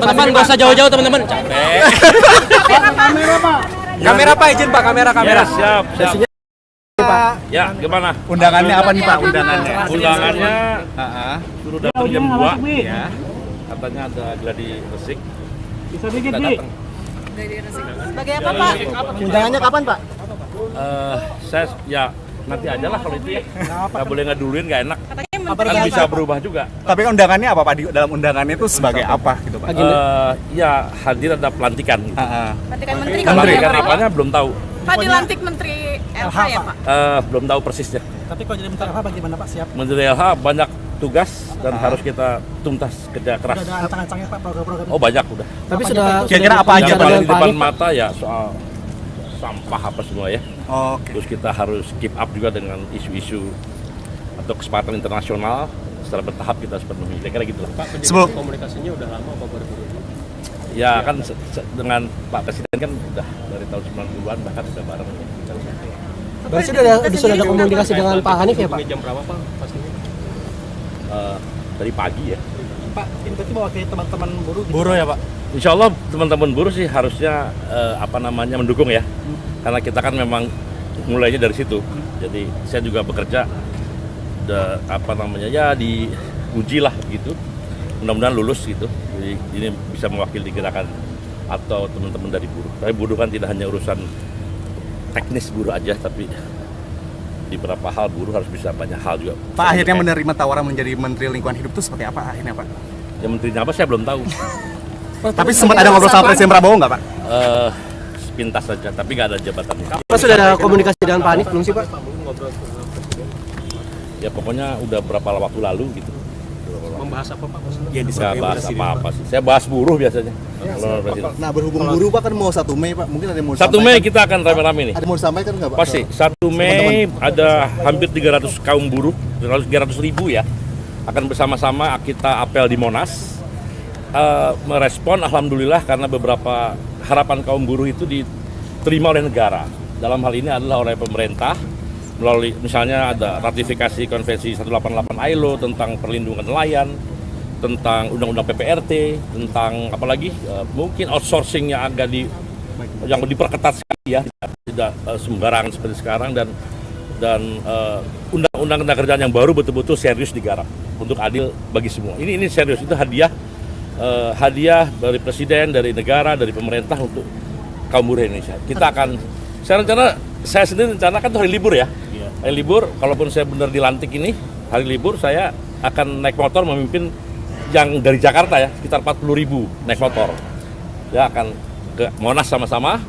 Teman-teman nggak usah jauh-jauh teman-teman. Capek. Kamera Pak. Kamera Pak, izin Pak, kamera. Ya, siap. Pak. Ya, gimana? Undangannya apa nih Pak? Undangannya? Suruh datang jam 2. Ya. Katanya ada gladi resik. Bisa dikit, Kita Bi. datang. Sebagai apa, Pak? Undangannya kapan Pak? Saya ya nanti aja lah kalau itu ya. Nggak boleh ngeduluin, nggak enak. Katanya Kan menteri bisa apa? berubah juga. Tapi kan undangannya apa Pak? Di dalam undangannya itu sebagai apa gitu Pak? Ya hadir ada pelantikan. Gitu. Pelantikan menteri. Pelantikan apanya belum tahu. Pak dilantik menteri LH ya, Pak? Belum tahu persisnya. Tapi kalau jadi menteri apa bagaimana Pak? Siap? Menteri LH banyak tugas dan harus kita tuntas kerja keras. Ada ancang-ancangnya Pak program-program? Oh banyak udah. Tapi sudah Kira-kira apa aja Yang Pak? paling di depan mata ya soal sampah apa semua ya. Oke. Terus kita harus keep up juga dengan isu-isu atau kesempatan internasional secara bertahap kita harus penuhi. Kira-kira gitu lah. Pak, Sebelum komunikasinya udah lama apa baru? Ya kan dengan Pak Presiden kan udah dari tahun 90-an bahkan sudah bareng. berarti sudah ada komunikasi dengan Pak Hanif ya Pak? Jam berapa Pak pastinya? Dari pagi ya. Pak, ini berarti mewakili teman-teman buruh gitu? Buruh ya Pak? Insya Allah teman-teman buruh sih harusnya mendukung ya. Karena kita kan memang mulainya dari situ. Jadi saya juga bekerja diuji lah gitu. Mudah-mudahan lulus gitu. Jadi ini bisa mewakili gerakan atau teman-teman dari buruh. Tapi buruh kan tidak hanya urusan teknis buruh aja, tapi di beberapa hal buruh harus bisa banyak hal juga. Pak akhirnya menerima tawaran menjadi Menteri Lingkungan Hidup itu seperti apa akhirnya Pak? Ya menterinya apa saya belum tahu. Tapi sempat ada ngobrol sama Presiden Prabowo nggak Pak? Sepintas saja, tapi nggak ada jabatannya. Pak sudah ada komunikasi dengan Pak Hanif belum sih Pak? Ya pokoknya udah berapa waktu lalu gitu. Membahas apa Pak? Ya Nggak bahas apa-apa sih. Saya bahas buruh biasanya. Kalau Presiden. Nah berhubung buruh Pak kan mau 1 Mei Pak, mungkin ada yang mau 1 Mei kita akan rame-rame nih. Ada yang mau disampaikan nggak Pak? Pasti 1 Mei ada hampir 300 kaum buruh, 300 ribu ya, akan bersama-sama kita apel di Monas. Merespon alhamdulillah karena beberapa harapan kaum buruh itu diterima oleh negara. Dalam hal ini adalah oleh pemerintah melalui misalnya ada ratifikasi konvensi 188 ILO tentang perlindungan nelayan, tentang undang-undang PPRT, tentang apalagi mungkin outsourcing yang agak yang diperketat sekali ya, tidak sembarangan seperti sekarang dan undang-undang tenaga kerjaan yang baru betul-betul serius digarap untuk adil bagi semua. Ini serius, itu hadiah dari presiden, dari negara, dari pemerintah untuk kaum buruh Indonesia. Kita akan saya sendiri rencanakan itu hari libur ya. Hari libur, kalaupun saya benar dilantik ini, hari libur saya akan naik motor memimpin yang dari Jakarta ya, sekitar 40.000 naik motor. Ya akan ke Monas sama-sama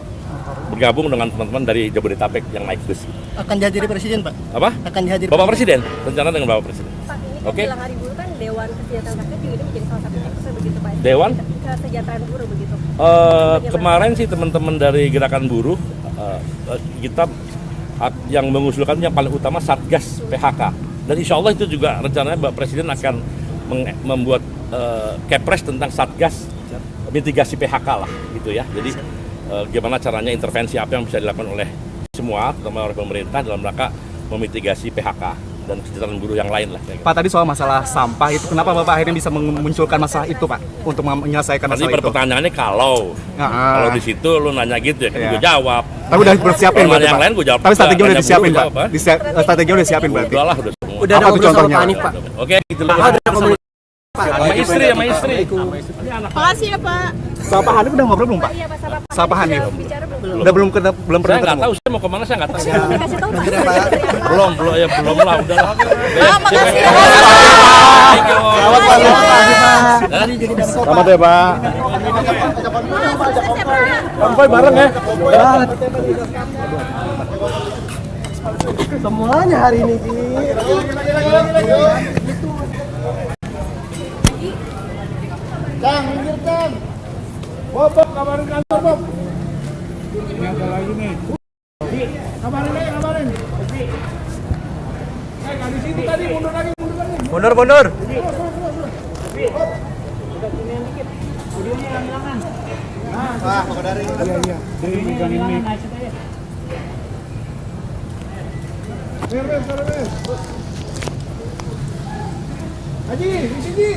bergabung dengan teman-teman dari Jabodetabek yang naik bus. Akan dihadiri Presiden Pak? Apa? Akan dihadiri Bapak Presiden, rencana dengan Bapak Presiden. Pak, ini kan Oke. jelang hari buruh kan Dewan Kesejahteraan Rakyat juga ini menjadi salah satu fokusnya begitu Pak. Dewan? Kesejahteraan buruh begitu. Kemarin sih teman-teman dari gerakan buruh kita yang mengusulkan yang paling utama Satgas PHK, dan insya Allah itu juga rencananya Bapak Presiden akan membuat kepres tentang Satgas mitigasi PHK lah gitu ya. Jadi gimana caranya intervensi apa yang bisa dilakukan oleh semua, terutama oleh pemerintah dalam rangka memitigasi PHK dan kesejahteraan buruh yang lain lah. Pak tadi soal masalah sampah itu, kenapa Bapak akhirnya bisa memunculkan masalah itu Pak untuk menyelesaikan Tadi masalah itu? pertanyaannya kalau di situ lu nanya gitu ya, kan gue jawab. Tapi udah persiapin Kalau berarti yang Pak? lain gue jawab. Tapi strategi udah Nanya disiapin buruh, Pak? jawab, Strategi udah disiapin berarti? Udah lah, udah semua. Udah ada Apa tuh ngobrol sama contohnya? Pak Hanif Pak? Oke, gitu loh. Pak ada komunikasi Sama istri. Makasih ya Pak. Sama Pak Hanif udah ngobrol belum Pak? Iya Pak, sama Pak. Sama Hanif. Sudah bicara belum? Udah belum Saya pernah nggak ketemu? tahu, saya mau kemana saya nggak tahu. Dikasih tahu Pak. Belum lah, udah lah. Makasih ya. Selamat ya Pak. Sampai bareng ya. semuanya hari ini. Kang, minggir Kang. Bob, kabarin kantor Bob. Ini ada lagi nih. Kabarin. Di sini tadi mundur lagi. Mundur. Wah, Pak Dari. Iya. Dari megangin mic. Mir. Haji, di sini.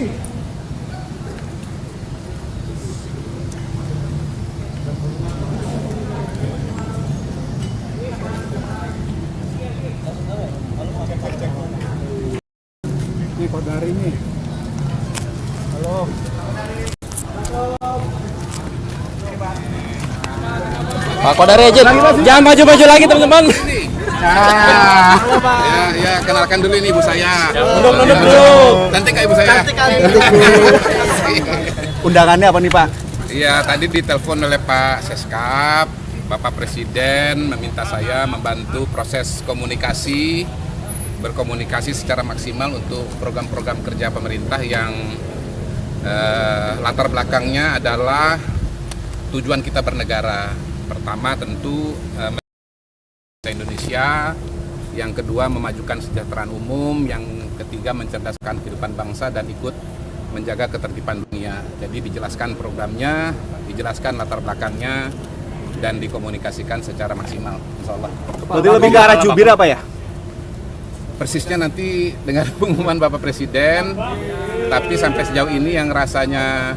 Kodari nih. Halo. Pak Kodari izin. Jangan maju-maju lagi teman-teman. Ya, kenalkan dulu ini ibu saya. Nunduk dulu. Cantik kak ibu saya. Undangannya apa nih Pak? Iya, tadi ditelepon oleh Pak Seskap, Bapak Presiden meminta saya membantu proses komunikasi, berkomunikasi secara maksimal untuk program-program kerja pemerintah yang latar belakangnya adalah tujuan kita bernegara. Pertama tentu Indonesia, yang kedua memajukan kesejahteraan umum, yang ketiga mencerdaskan kehidupan bangsa dan ikut menjaga ketertiban dunia. Jadi dijelaskan programnya, dijelaskan latar belakangnya, dan dikomunikasikan secara maksimal, insya Allah. Berarti lebih ke arah jubir apa ya? Persisnya nanti dengan pengumuman Bapak Presiden, tapi sampai sejauh ini yang rasanya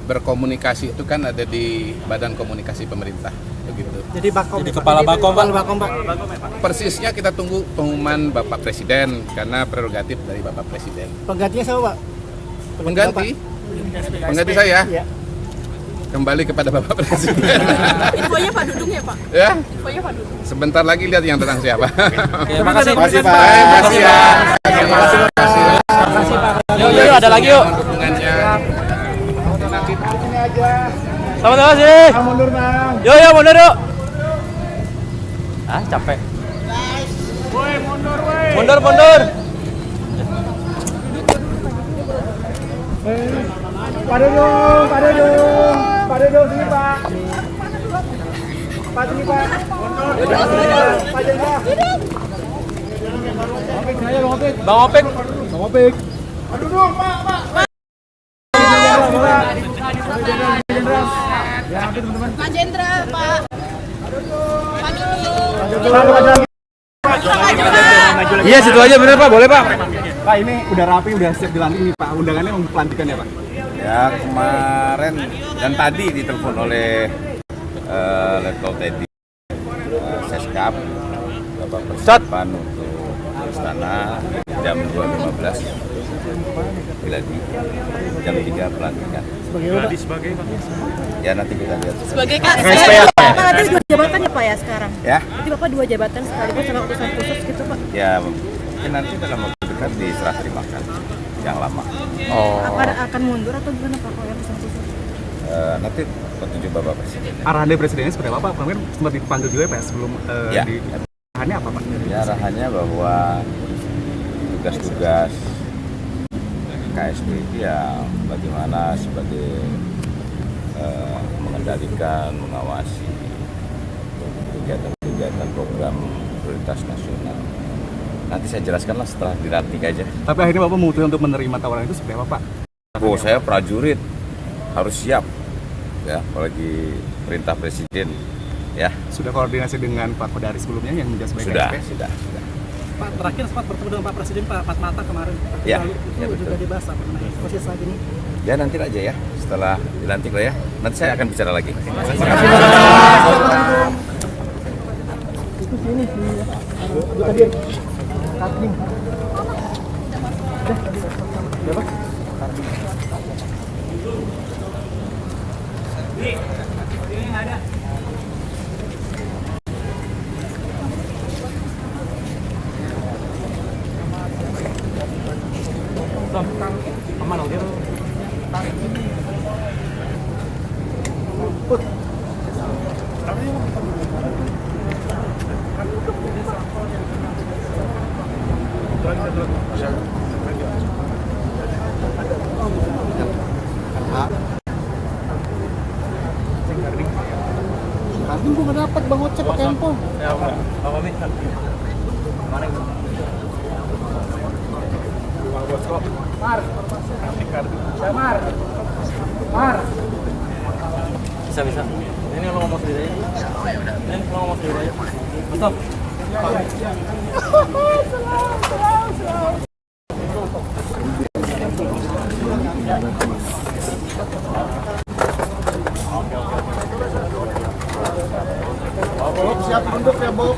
berkomunikasi itu kan ada di Badan Komunikasi Pemerintah, begitu. Jadi Bakom. Jadi kepala Bakom, Pak. Bakom, Pak. Persisnya kita tunggu pengumuman Bapak Presiden karena prerogatif dari Bapak Presiden. Penggantinya siapa, Pak? Pengganti saya Iya. kembali kepada Bapak Presiden. Infonya Pak Dudung ya Pak? Ya, Infonya Pak Dudung. sebentar lagi lihat yang tentang siapa. Terima kasih. Terima kasih ya. Terima kasih. Yuk, ada lagi yuk. Dukungannya. Nanti sini aja. Sama-sama sih. Mundur nang. Yuk, mundur yuk. Ah, capek. Mundur. Pak Dudung sini Pak. Pak sini Pak. Pak Jendra. Bang Opik. Pak Dudung, Pak. Pak Jendra, Pak. Pak Dudung. Iya situ aja bener Pak, boleh Pak. Pak ini udah rapi, udah siap dilantik nih Pak. Undangannya mau pelantikan ya Pak? Ya kemarin dan tadi ditelepon oleh Letkol Teddy Seskap Bapak persiapan untuk istana jam 2.15 di jam 3 pelantikan. Ya nanti kita lihat. Sebagai kasih. Pak ada dua jabatan ya Pak ya sekarang? Ya, Jadi Bapak dua jabatan sekaligus sama utusan khusus gitu Pak? ya mungkin nanti dalam waktu dekat diserah terimakan yang lama. Akan mundur atau gimana Pak kalau yang utusan khusus? Nanti petunjuk Bapak Presiden. Arahan dari Presidennya seperti apa Pak? Kemarin sempat dipanggil juga ya Pak sebelum Ya. arahannya apa Pak? Ya arahannya bahwa tugas-tugas KSP itu ya bagaimana sebagai mengendalikan, mengawasi kegiatan-kegiatan program prioritas nasional. Nanti saya jelaskanlah setelah dilantik aja. Tapi akhirnya Bapak memutuskan untuk menerima tawaran itu seperti apa Pak? Oh, saya prajurit harus siap ya, apalagi perintah presiden ya. Sudah koordinasi dengan Pak Kodari sebelumnya yang menjadi sebagai Sudah. Pak, terakhir sempat bertemu dengan Pak Presiden Pak empat mata kemarin. Ya, Lalu ya, itu juga betul. dibahas apa mengenai proses saat ini. Ya nanti aja ya, setelah dilantik lah ya. Nanti saya akan bicara lagi. Aman oke. Karding gua nggak dapat Bang Ocep pakai handphone. Bisa. Ini lo ngomong sendiri aja. Ini lo ngomong sendiri aja. Mantap. Bob siap tunduk ya Bob.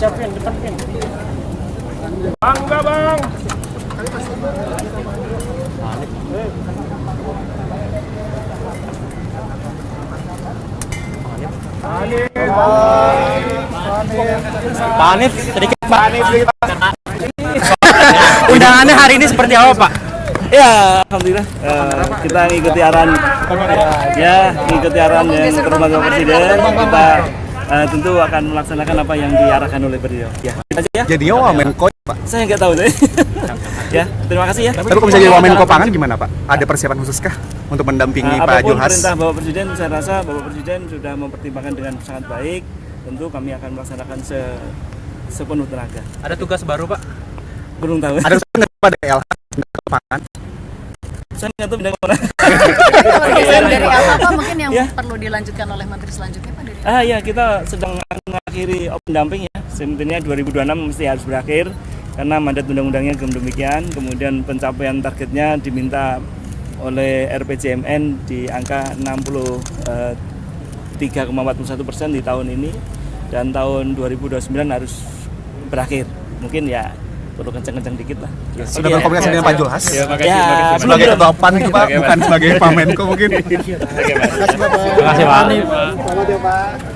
siapin depan pin. Bang, enggak bang. Panit, sedikit panit. Undangannya hari ini seperti apa, Pak? Ya, alhamdulillah kita ngikuti arahan ngikuti arahan yang terhormat Bapak Presiden. Kita tentu akan melaksanakan apa yang diarahkan oleh beliau. Ya, aja ya. Jadi Wamenko, Pak. Saya nggak tahu deh. Ya, terima kasih ya. Tapi kalau misalnya Wamenko Pangan gimana, Pak? Ada persiapan khusus kah untuk mendampingi Pak Apapun Juhas? perintah Bapak Presiden, saya rasa Bapak Presiden sudah mempertimbangkan dengan sangat baik. Tentu kami akan melaksanakan sepenuh tenaga. Ada tugas baru, Pak? Belum tahu. Ada usulan nggak pada LH Pangan? Saya nggak tahu bidang mana. Dari apa mungkin yang perlu dilanjutkan oleh menteri selanjutnya Pak? Ya, kita sedang mengakhiri pendamping ya. Sebenarnya 2026 mesti harus berakhir karena mandat undang-undangnya demikian. Kemudian pencapaian targetnya diminta oleh RPJMN di angka 63,41% di tahun ini, dan tahun 2029 harus berakhir. Mungkin ya perlu kencang-kencang dikit lah. Sudah berkomunikasi dengan Pak Juhas? Ya, Sebagai ketua PAN gitu, Pak, bukan sebagai Pak Menko mungkin. Terima kasih, Pak. Selamat ya, Pak.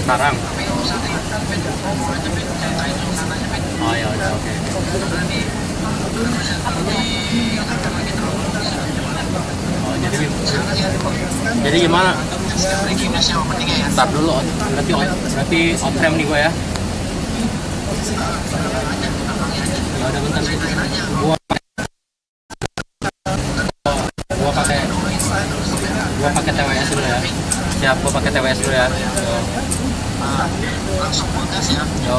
Sekarang. Oh ya udah, oke. Oh jadi gimana? Start dulu, berarti on frame nih gue ya. Ya udah bentar sih. Gua pakai TWS dulu ya. Siap, gua pakai TWS dulu ya. Langsung gas ya. Yo.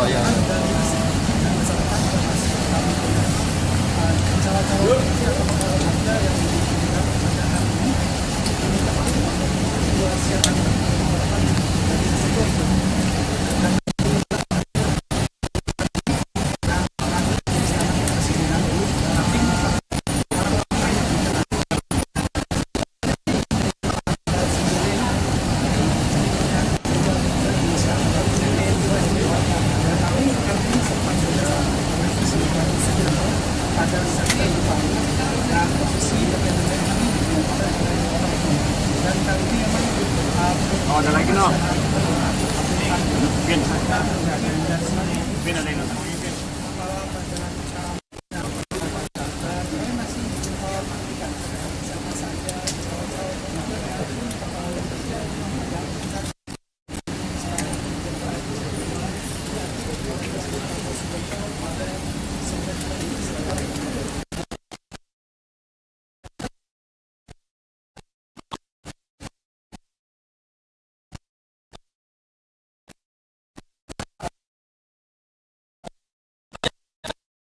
Oh, ada lagi no.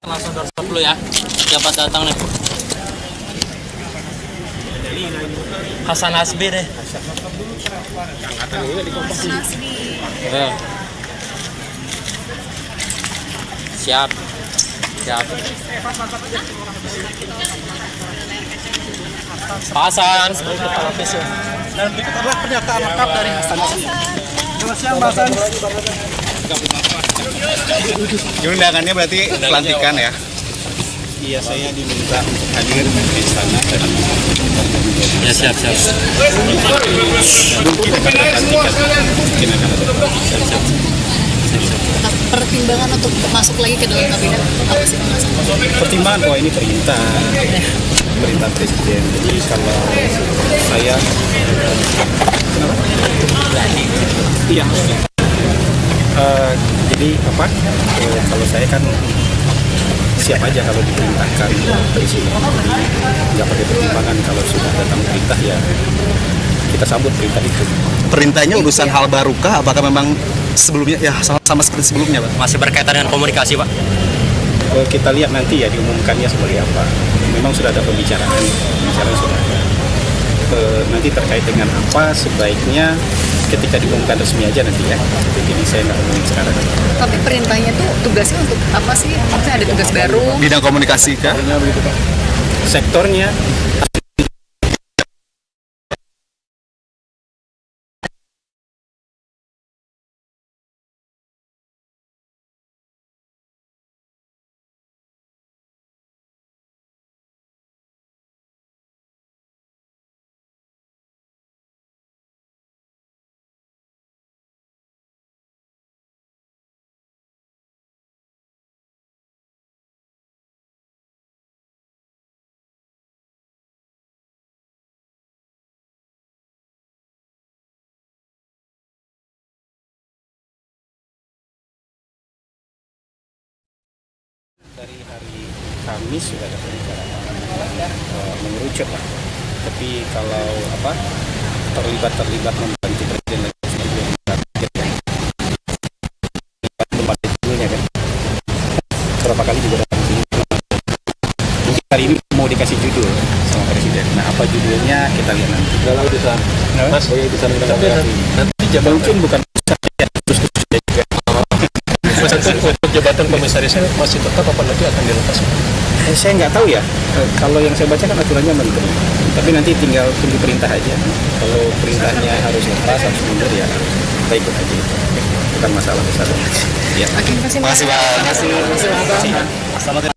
Langsung doorstop dulu ya. Siapa datang nih? Hasan Hasbi deh. Hasan Hasbi. Siap. Siap. Hasan. Dan berikutlah pernyataan lengkap dari Hasan Hasbi. Selamat siang, Pak Hasan. Ini undangannya berarti pelantikan ya? Iya, saya diminta hadir di istana dan Ya siap. mungkin akan ada pelantikan. Pertimbangan untuk masuk lagi ke dalam kabinet apa sih Pak Hasan? Pertimbangan bahwa ini perintah presiden. Jadi kalau saya iya. Jadi kalau saya kan siap aja kalau diperintahkan presiden. Nggak pakai pertimbangan, kalau sudah datang perintah ya kita sambut perintah itu. Perintahnya urusan hal barukah? Apakah memang sebelumnya ya sama seperti sebelumnya, Pak? Masih berkaitan dengan komunikasi, Pak. Kita lihat nanti ya diumumkannya seperti apa. Memang sudah ada pembicaraan sudah ada. Nanti terkait dengan apa sebaiknya ketika diumumkan resmi aja nanti ya. Jadi saya nggak ngomongin sekarang. Tapi perintahnya tuh tugasnya untuk apa sih? Maksudnya ada tugas baru? Bidang komunikasi kah? Sektornya dari hari Kamis sudah ada pembicaraan mengerucut lah. Tapi kalau terlibat membantu presiden dan belum target kan. Belum ada judulnya kan. Berapa kali juga datang sini. Mungkin hari ini mau dikasih judul sama presiden. Nah, apa judulnya kita lihat nanti. Dalam utusan. Mas, sebagai utusan nanti jabatan mungkin bukan terus juga. Untuk jabatan komisarisnya masih tetap apa nanti akan dilepas? Saya nggak tahu ya. Kalau yang saya baca kan aturannya menteri. Tapi nanti tinggal tunggu perintah aja. Kalau perintahnya harus lepas, harus mundur ya kita ikut aja. Bukan masalah besar. Ya. Terima kasih Pak. Selamat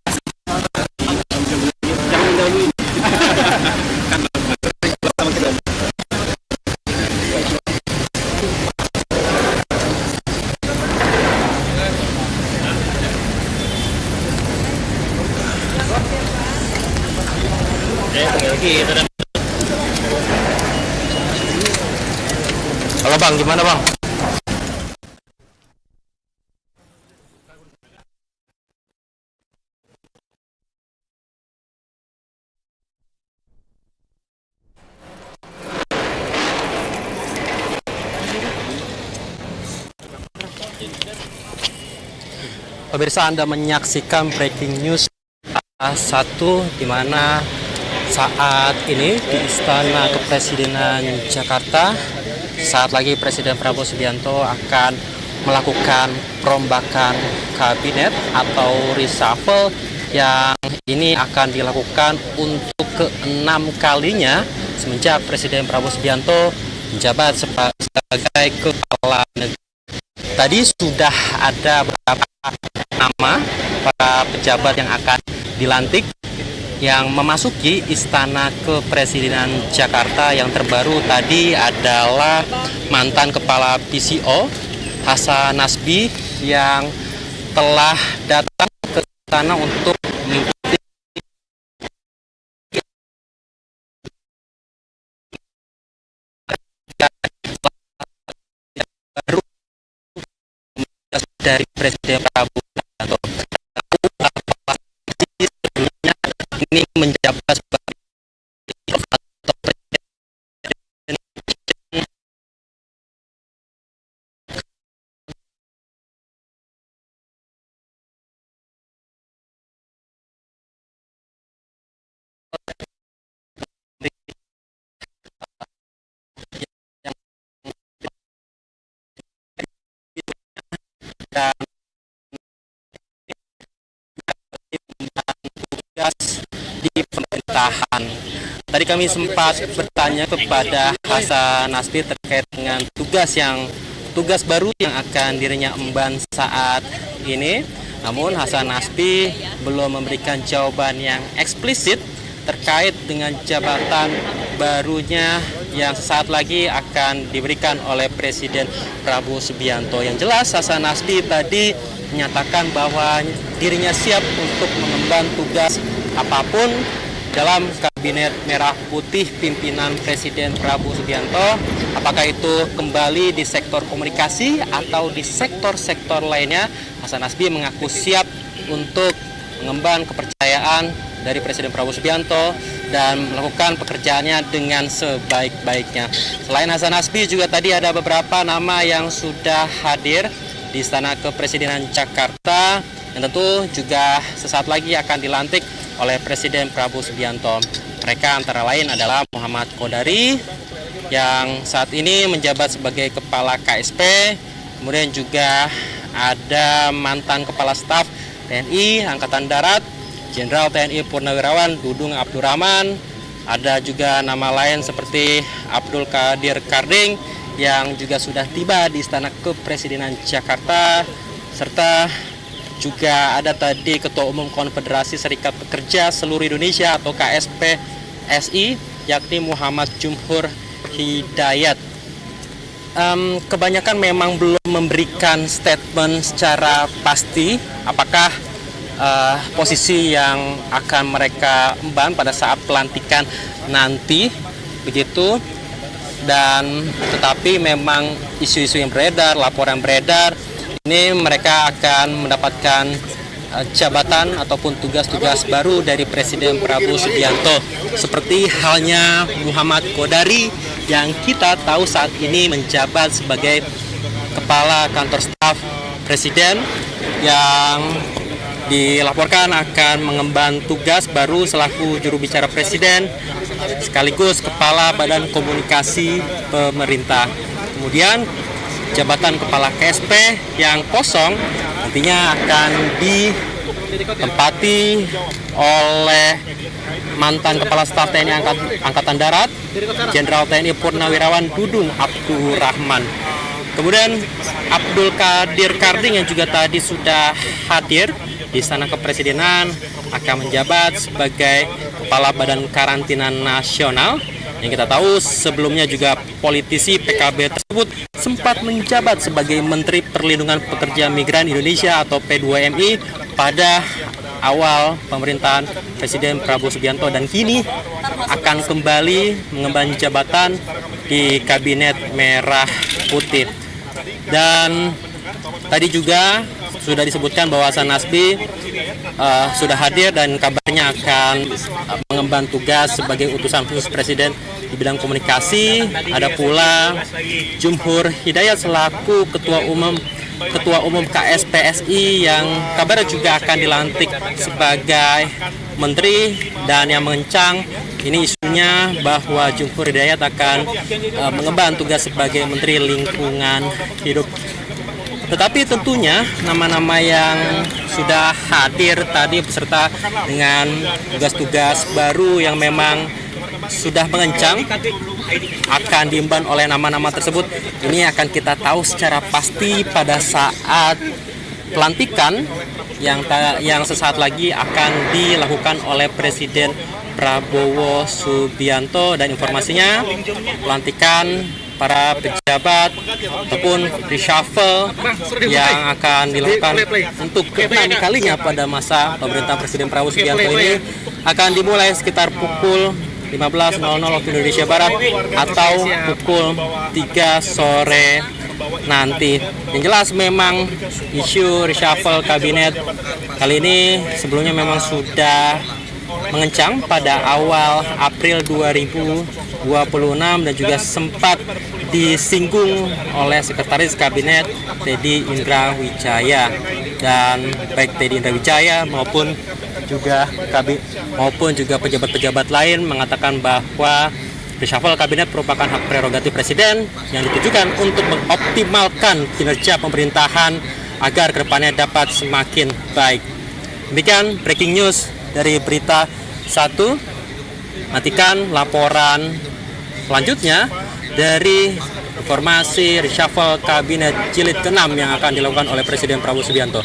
Halo Bang, gimana Bang? Pemirsa, Anda menyaksikan breaking news satu di mana saat ini di Istana Kepresidenan Jakarta saat lagi Presiden Prabowo Subianto akan melakukan perombakan kabinet atau reshuffle yang ini akan dilakukan untuk ke-6 kalinya semenjak Presiden Prabowo Subianto menjabat sebagai kepala negara. Tadi sudah ada beberapa nama para pejabat yang akan dilantik yang memasuki Istana Kepresidenan Jakarta yang terbaru tadi adalah mantan Kepala PCO Hasan Nasbi yang telah datang ke sana untuk mengikuti baru dari Presiden Prabowo Subianto. Ini menjabat sebagai di pemerintahan. Tadi kami sempat bertanya kepada Hasan Nasbi terkait dengan tugas baru yang akan dirinya emban saat ini. Namun Hasan Nasbi belum memberikan jawaban yang eksplisit terkait dengan jabatan barunya yang sesaat lagi akan diberikan oleh Presiden Prabowo Subianto. Yang jelas Hasan Nasbi tadi menyatakan bahwa dirinya siap untuk mengemban tugas apapun dalam Kabinet Merah Putih pimpinan Presiden Prabowo Subianto, apakah itu kembali di sektor komunikasi atau di sektor-sektor lainnya. Hasan Nasbi mengaku siap untuk mengemban kepercayaan dari Presiden Prabowo Subianto dan melakukan pekerjaannya dengan sebaik-baiknya. Selain Hasan Nasbi juga tadi ada beberapa nama yang sudah hadir di Istana Kepresidenan Jakarta yang tentu juga sesaat lagi akan dilantik oleh Presiden Prabowo Subianto. Mereka antara lain adalah Muhammad Qodari yang saat ini menjabat sebagai Kepala KSP, kemudian juga ada mantan Kepala Staf TNI Angkatan Darat Jenderal TNI Purnawirawan Dudung Abdurrahman, ada juga nama lain seperti Abdul Qadir Karding yang juga sudah tiba di Istana Kepresidenan Jakarta, serta juga ada tadi Ketua Umum Konfederasi Serikat Pekerja Seluruh Indonesia atau KSPSI, yakni Muhammad Jumhur Hidayat. Kebanyakan memang belum memberikan statement secara pasti apakah posisi yang akan mereka emban pada saat pelantikan nanti, begitu. Dan tetapi memang isu-isu yang beredar, laporan beredar, ini mereka akan mendapatkan jabatan ataupun tugas-tugas baru dari Presiden Prabowo Subianto, seperti halnya Muhammad Qodari yang kita tahu saat ini menjabat sebagai Kepala Kantor Staf Presiden yang dilaporkan akan mengemban tugas baru selaku juru bicara Presiden sekaligus Kepala Badan Komunikasi Pemerintah. Kemudian jabatan Kepala KSP yang kosong nantinya akan ditempati oleh mantan Kepala Staf TNI Angkatan Darat Jenderal TNI Purnawirawan Dudung Abdurrahman. Kemudian Abdul Qadir Karding yang juga tadi sudah hadir di Istana Kepresidenan akan menjabat sebagai Kepala Badan Karantina Nasional. Yang kita tahu sebelumnya juga politisi PKB tersebut sempat menjabat sebagai Menteri Perlindungan Pekerja Migran Indonesia atau P2MI pada awal pemerintahan Presiden Prabowo Subianto dan kini akan kembali mengemban jabatan di Kabinet Merah Putih. Dan tadi juga sudah disebutkan bahwa Hasan Nasbi sudah hadir dan kabarnya akan mengemban tugas sebagai utusan khusus Presiden di bidang komunikasi. Ada pula Jumhur Hidayat selaku Ketua Umum KSPSI yang kabarnya juga akan dilantik sebagai Menteri, dan yang mengencang ini isunya bahwa Jumhur Hidayat akan mengemban tugas sebagai Menteri Lingkungan Hidup. Tetapi tentunya nama-nama yang sudah hadir tadi beserta dengan tugas-tugas baru yang memang sudah mengencang akan diemban oleh nama-nama tersebut, ini akan kita tahu secara pasti pada saat pelantikan yang sesaat lagi akan dilakukan oleh Presiden Prabowo Subianto, dan informasinya pelantikan para pejabat ataupun reshuffle yang akan dilakukan untuk ke-6 kalinya pada masa pemerintah Presiden Prabowo Subianto ini akan dimulai sekitar pukul 15.00 waktu Indonesia Barat atau pukul 3 sore nanti. Yang jelas memang isu reshuffle kabinet kali ini sebelumnya memang sudah mengencang pada awal April 2026 dan juga sempat disinggung oleh Sekretaris Kabinet Teddy Indra Wijaya, dan baik Teddy Indra Wijaya maupun juga pejabat-pejabat lain mengatakan bahwa reshuffle kabinet merupakan hak prerogatif presiden yang ditujukan untuk mengoptimalkan kinerja pemerintahan agar kedepannya dapat semakin baik. Demikian breaking news dari Berita 1. Nantikan laporan selanjutnya dari informasi reshuffle kabinet jilid ke-6 yang akan dilakukan oleh Presiden Prabowo Subianto.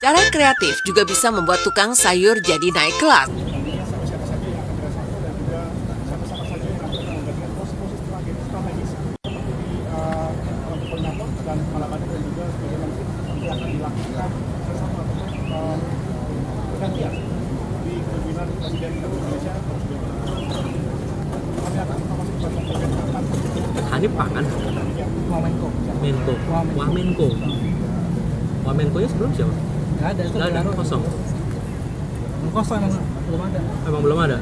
Cara kreatif juga bisa membuat tukang sayur jadi naik kelas. Hanif pangan. Wamenko-nya sebelum siapa? Nggak ada, kosong. Kosong emang belum ada. Emang belum ada.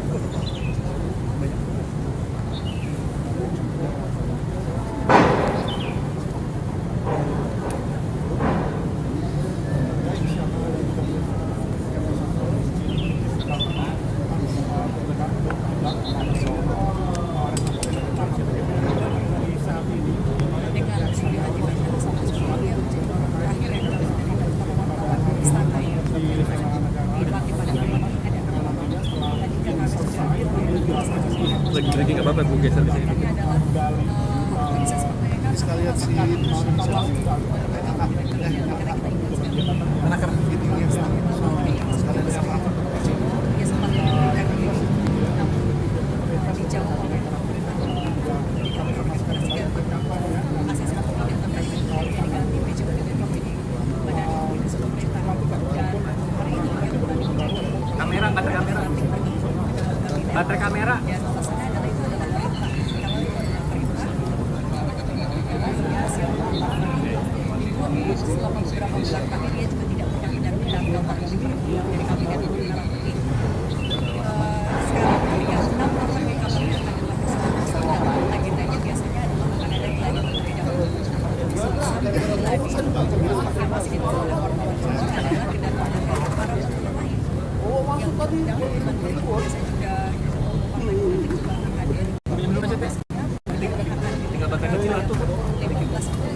Lagi nggak apa-apa, gue geser di sini. Sekalian si anak baterai kamera. Selama beberapa bulan terakhir dia juga tidak pernah benar-benar dari kabinet menaraki. Sekarang ketika 6 orang dari kabinet akan dilakukan agendanya biasanya adalah akan ada gladi terlebih dahulu. Gladi yang masih dibawa oleh wartawan adalah kedatangan dari para menteri lain yang diundang oleh menteri biasanya juga partai politik juga akan hadir. Tinggal baterai kecil atau 15 sore.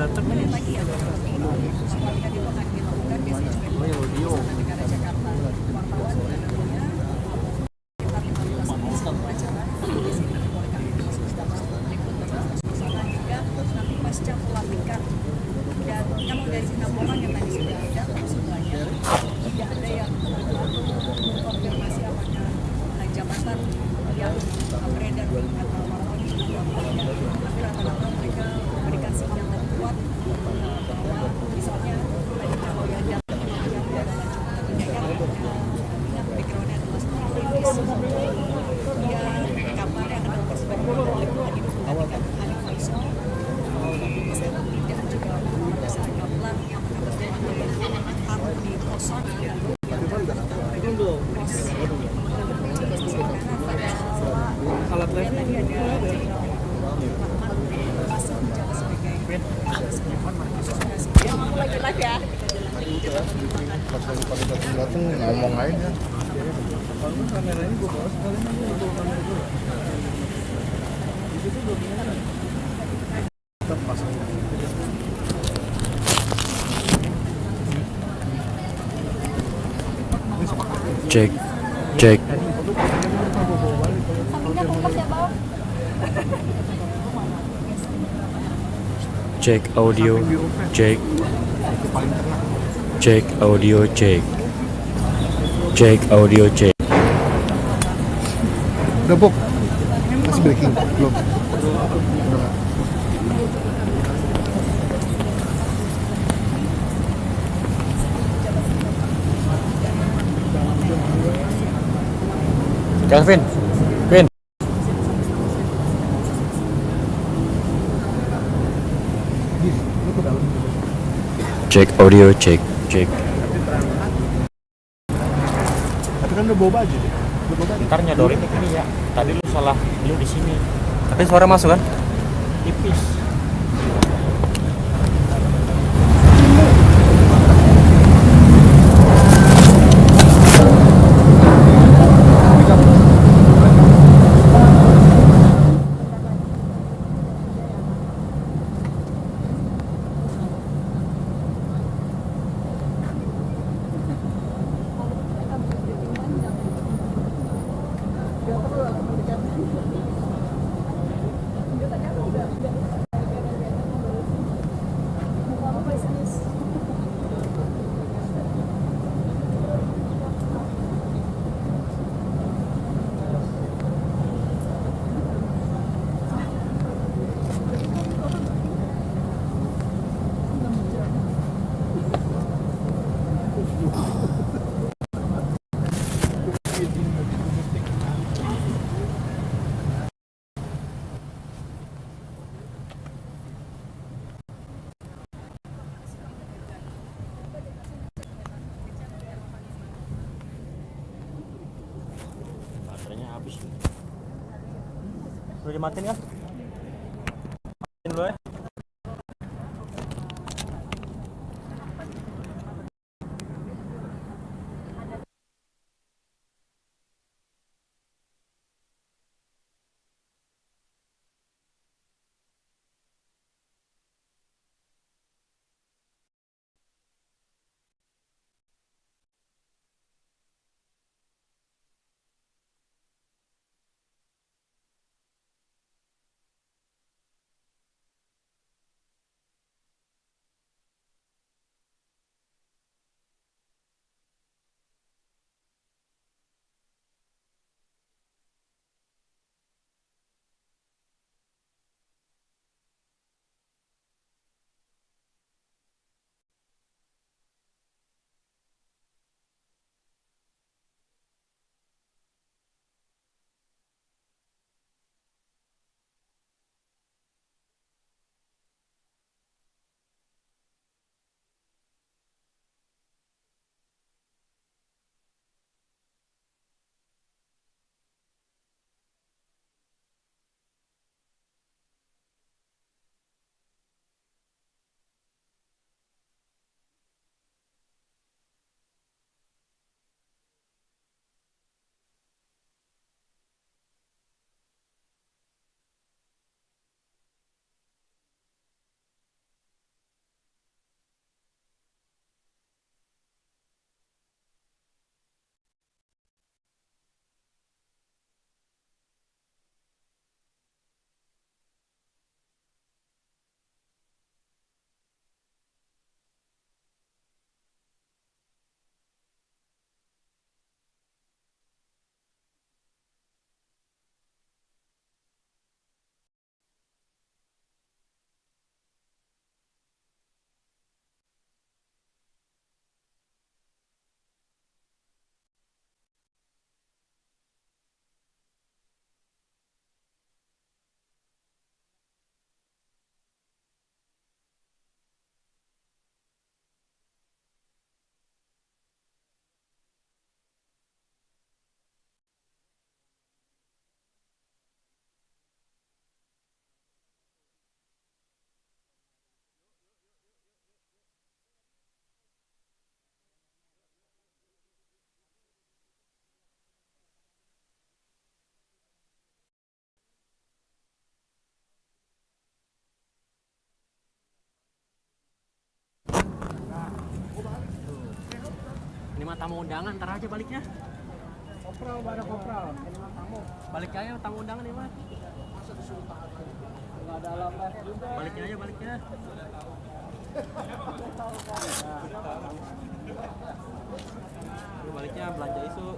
Kemudian lagi ya, pelantikan itu akan dilakukan biasanya juga di Istana Negara Jakarta. Wartawan tentunya sekitar 15 pelajaran biasanya diperbolehkan masuk suasana hingga nanti pasca pelantikan. Dan memang dari 6 orang yang tadi sudah ada semuanya tidak ada yang mengkonfirmasi apakah jabatan yang beredar di internal wartawan itu tapi rata-rata mereka memberikan sinyal yang kuat bahwa misalnya kalau yang datang yang adalah ingat backgroundnya adalah seorang medis, dia kabarnya akan dapat sebagai publik tadi menggantikan Hanif Faisal kesehatan tidak juga pada saat gablan yang mendapat harus di kosong dan alat lain tadi ada lagi ya. Datang ngomong aja. Kalau kamera ini gue bawa sekalian aja. Cek, cek. Cek audio, cek. Cek audio, cek. Cek audio, cek. Udah Bob, masih breaking belum? Kelvin, Vin. Cek audio, cek, cek. Tapi kan udah bawa baju deh. Udah bawa baju. Ntar nyodorin ini ya. Tadi lu salah, lu di sini. Tapi suara masuk kan? Tipis. Baterainya habis. Udah dimatiin kan? Matiin dulu ya. Ini mah tamu undangan, ntar aja baliknya. Kopral, ada kopral. Baliknya aja utang undangan nih mas. Nggak ada alam live juga. Baliknya aja baliknya. Baliknya belanja isu.